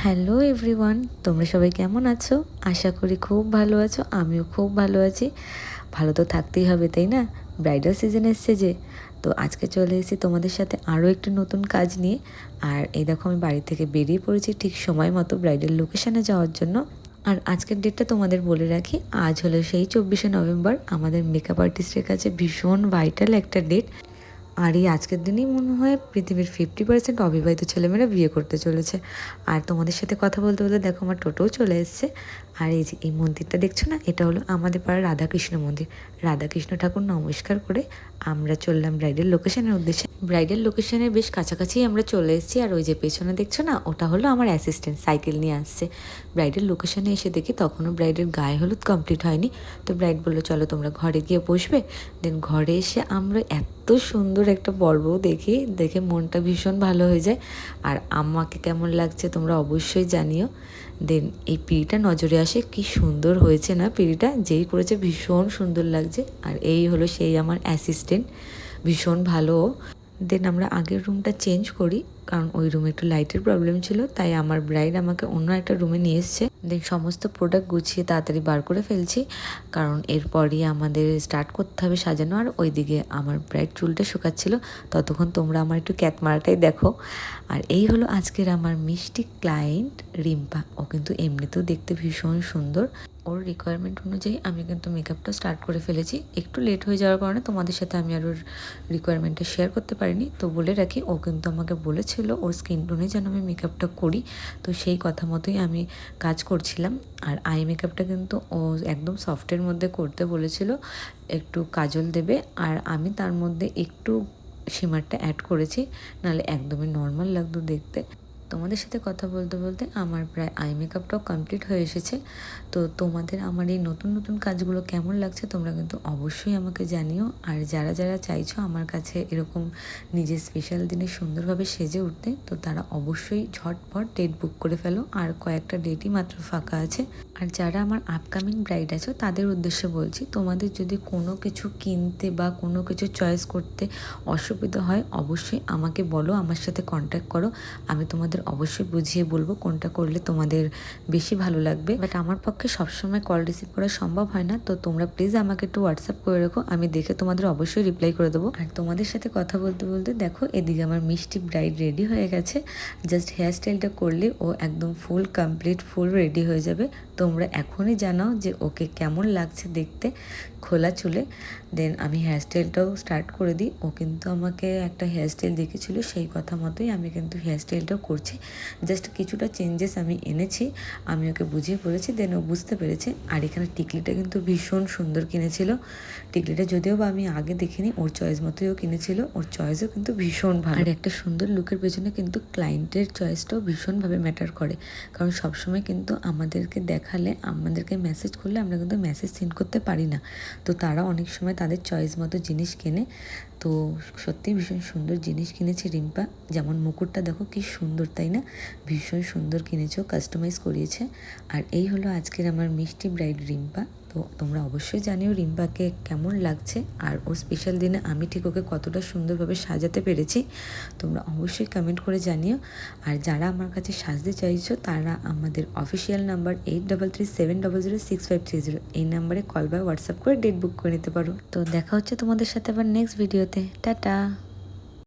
Hello everyone, তোমরা সবাই কেমন আছো? আশা করি খুব ভালো আছো। আমিও খুব ভালো আছি। ভালো তো থাকতেই হবে, তাই না? ব্রাইডাল সিজন এসছে যে, তো আজকে চলে এসেছি তোমাদের সাথে আরও একটি নতুন কাজ নিয়ে। আর এই দেখো, আমি বাড়ি থেকে বেরিয়ে পড়েছি ঠিক সময় মতো ব্রাইডাল লোকেশানে যাওয়ার জন্য। আর আজকের ডেটটা তোমাদের বলে রাখি, আজ হলো সেই 24শে নভেম্বর। আমাদের মেকআপ আর্টিস্টের কাছে ভীষণ ভাইটাল একটা ডেট। আর এই আজকের দিনেই মনে হয় পৃথিবীর 50% অবিবাহিত ছেলেমেয়েরা বিয়ে করতে চলেছে। আর তোমাদের সাথে কথা বলতে বলতে দেখো, আমার টোটোও চলে এসছে। আর এই যে এই মন্দিরটা দেখছো না, এটা হলো আমাদের পাড়ার রাধাকৃষ্ণ মন্দির। রাধাকৃষ্ণ ঠাকুর নমস্কার করে আমরা চললাম ব্রাইডাল লোকেশনের উদ্দেশ্যে। ব্রাইডাল লোকেশনের বেশ কাছাকাছি আমরা চলে এসেছি। আর ওই যে পেছনে দেখছো না, ওটা হলো আমার অ্যাসিস্ট্যান্ট, সাইকেল নিয়ে আসছে। ব্রাইডাল লোকেশনে এসে দেখি তখনও ব্রাইডের গায়ে হলুদ কমপ্লিট হয়নি। তো ব্রাইড বললো চলো তোমরা ঘরে গিয়ে বসবে। দেন ঘরে এসে আমরা এত সুন্দর একটা পর্ব দেখে মনটা ভীষণ ভালো হয়ে যায়। আর আমাকে কেমন লাগছে তোমরা অবশ্যই জানিও। দেন এই পিঁড়িটা নজরে আসে, কি সুন্দর হয়েছে না পিঁড়িটা, যেই করেছে ভীষণ সুন্দর লাগছে। আর এই হলো সেই আমার অ্যাসিস্ট্যান্ট, ভীষণ ভালো। দেন আমরা আগের রুমটা চেঞ্জ করি, কারণ ওই রুমে একটু লাইটের প্রবলেম ছিল, তাই আমার ব্রাইড আমাকে অন্য একটা রুমে নিয়ে এসছে। দেন সমস্ত প্রোডাক্ট গুছিয়ে তাড়াতাড়ি বার করে ফেলছি, কারণ এরপরই আমাদের স্টার্ট করতে হবে সাজানো। আর ওইদিকে আমার ব্রাইড চুলটা শুকাচ্ছিল, ততক্ষণ তোমরা আমার একটু ক্যাট মারাটাই দেখো। আর এই হলো আজকের আমার মিষ্টি ক্লায়েন্ট রিম্পা। ও কিন্তু এমনিতেও দেখতে ভীষণ সুন্দর। ওর রিকোয়ারমেন্ট অনুযায়ী আমি কিন্তু মেকআপটা স্টার্ট করে ফেলেছি। একটু লেট হয়ে যাওয়ার কারণে তোমাদের সাথে আমি আর ওর রিকোয়ারমেন্টটা শেয়ার করতে পারিনি। তো বলে রাখি, ও কিন্তু আমাকে বলেছিল ওর স্কিন টোনে যেন আমি মেকআপটা করি, তো সেই কথা মতোই আমি কাজ করছিলাম। আর আই মেকআপটা কিন্তু ও একদম সফটের মধ্যে করতে বলেছিল, একটু কাজল দেবে, আর আমি তার মধ্যে একটু শিমারটা অ্যাড করেছি, নাহলে একদমই নর্মাল লাগতো দেখতে। তোমাদের সাথে কথা বলতে বলতে আমার প্রায় আই মেকআপটাও কমপ্লিট হয়ে এসেছে। তো তোমাদের আমার এই নতুন নতুন কাজগুলো কেমন লাগছে তোমরা কিন্তু অবশ্যই আমাকে জানিও। আর যারা যারা চাইছো আমার কাছে এরকম নিজের স্পেশাল দিনে সুন্দরভাবে সেজে উঠতে, তো তারা অবশ্যই ঝটপট ডেট বুক করে ফেলো। আর কয়েকটা ডেটই মাত্র ফাঁকা আছে। আর যারা আমার আপকামিং ব্রাইড আছো তাদের উদ্দেশ্যে বলছি, তোমাদের যদি কোনো কিছু কিনতে বা কোনো কিছু চয়েস করতে অসুবিধা হয় অবশ্যই আমাকে বলো, আমার সাথে কন্ট্যাক্ট করো। আমি তোমাদের অবশ্যই বুঝিয়ে বলবো কোনটা করলে তোমাদের বেশি ভালো লাগবে। বাট আমার পক্ষে সবসময় কল রিসিভ করা সম্ভব হয় না, তো তোমরা প্লিজ আমাকে একটু হোয়াটসঅ্যাপ করে রাখো, আমি দেখে তোমাদের অবশ্যই রিপ্লাই করে দেবো। আর তোমাদের সাথে কথা বলতে বলতে দেখো, এদিকে আমার মিষ্টি ব্রাইড রেডি হয়ে গেছে। জাস্ট হেয়ার স্টাইলটা করলে ও একদম ফুল কমপ্লিট ফুল রেডি হয়ে যাবে। তোমরা এখনই জানাও যে ওকে কেমন লাগছে দেখতে খোলা চুলে। দেন আমি হেয়ার স্টাইলটাও স্টার্ট করে দিই। ও কিন্তু আমাকে একটা হেয়ার স্টাইল দেখেছিল, সেই কথা মতোই আমি কিন্তু হেয়ার স্টাইলটাও করছি। জাস্ট কিছুটা চেঞ্জেস আমি এনেছি, আমি ওকে বুঝিয়ে বলেছি, দেন ও বুঝতে পেরেছে। আর এখানে টিকলিটা কিন্তু ভীষণ সুন্দর কিনেছিল। টিকলিটা যদিও বা আমি আগে দেখিনি, ওর চয়েস মতোই ও কিনেছিল। ওর চয়েসও কিন্তু ভীষণ ভালো। আর একটা সুন্দর লুকের পেছনে কিন্তু ক্লায়েন্টের চয়েসটাও ভীষণভাবে ম্যাটার করে, কারণ সবসময় কিন্তু আমাদেরকে দেখালে, আমাদেরকে মেসেজ করলে আমরা কিন্তু মেসেজ সেন্ড করতে পারি না। তো তারা অনেক সময় তাদের চয়েস মতো জিনিস কেনে। তো সত্যি ভীষণ সুন্দর জিনিস কিনেছে রিম্পা। যেমন মুকুটটা দেখো কি সুন্দর, তাই না? ভীষণ সুন্দর কিনেছো, কাস্টমাইজ করিয়েছে। আর এই হলো আজকের আমার মিষ্টি ব্রাইড রিম্পা। তো তোমরা অবশ্যই জানিও রিম্পাকে কেমন লাগছে, আর ওর স্পেশাল দিনে আমি ঠিক ওকে কতটা সুন্দরভাবে সাজাতে পেরেছি। তোমরা অবশ্যই কমেন্ট করে জানিও। আর যারা আমার কাছে সাজতে চাইছো তারা আমাদের অফিসিয়াল নাম্বার 8337006530 এই নাম্বারে কল বা হোয়াটসঅ্যাপ করে ডেট বুক করে নিতে পারো। তো দেখা হচ্ছে তোমাদের সাথে আবার নেক্সট ভিডিওতে। টাটা।